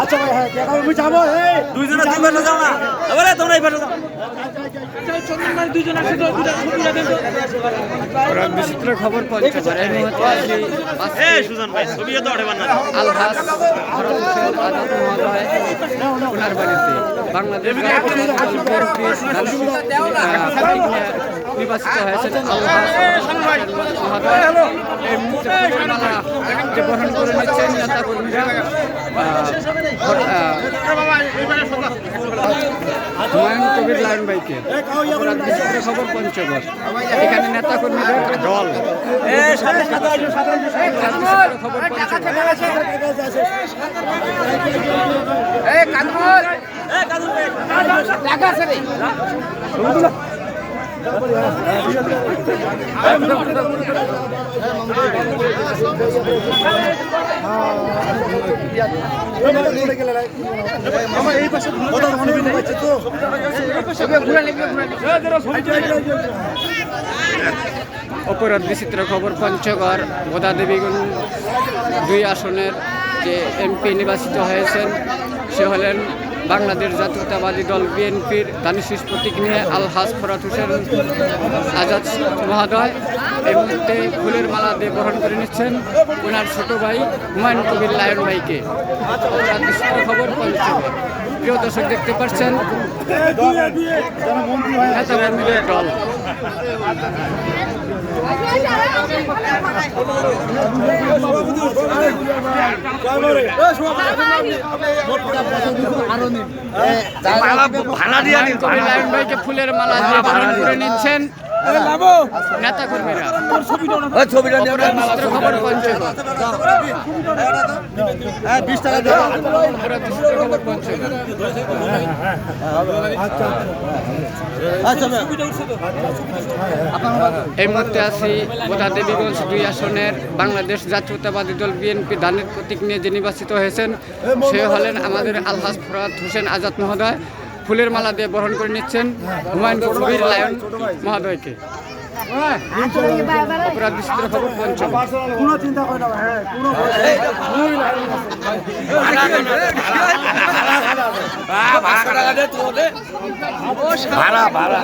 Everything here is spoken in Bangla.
আচ্ছা ভাই হ্যাঁ আমি যাবো দুইজনে দুই পাশে যাও না এবারে তোমরা এই পাশে যাও বিচিত্র খবর পঞ্চগড় এই মুহূর্তে আছি সুজন ভাই ছবিও তো ওঠে না আলহাস আজাদ মহোদয় ওনার বাড়িতে বাংলাদেশ নির্বাচিত হয়েছেন আলহাস মহোদয় এই মুহূর্তে মালা যে গ্রহণ করে নিচ্ছেন নেতা কর্মীরা হুমায়ুন কবির লায়ন ভাইকে বিচিত্র খবর পঞ্চগড় এখানে নেতা কর্মীদের দল খবর অপরাধ বিচিত্র খবর পঞ্চগড় গোদাদেবীগঞ্জ 2 আসনের যে এমপি নির্বাচিত হয়েছেন সে হলেন বাংলাদেশ জাতীয়তাবাদী দল বিএনপির দানিশ প্রতীক নিয়ে আলহাজ ফরাত হোসেন আজাদ মহোদয় এই মুহূর্তে ফুলের মালা দিয়ে গ্রহণ করে নিচ্ছেন ওনার ছোট ভাই হুমায়ুন কবির লায়ন ভাইকে। অপরাধ বিচিত্র খবর পঞ্চগড়। প্রিয় দর্শক দেখতে পাচ্ছেন নেতা কর্মীদের দল লায়ন ভাইকে ফুলের মালা দিয়ে গ্রহণ করে নিচ্ছেন নেতা কর্মীরা। খবর পঞ্চগড় এই মুহূর্তে আছি গোদাদেবীগঞ্জ 2 আসনের বাংলাদেশ জাতীয়তাবাদী দল বিএনপি দানের প্রতীক নিয়ে যে নির্বাচিত হয়েছেন সে হলেন আমাদের আলহাজ ফরাত হোসেন আজাদ মহোদয়। ফুলের মালা দিয়ে বরণ করে নিচ্ছেন হুমায়ুন কবির লায়ন মহোদয়কে। অপরাধ বিচিত্র খবর পঞ্চগড়। কোনো চিন্তা করে না ভাড়া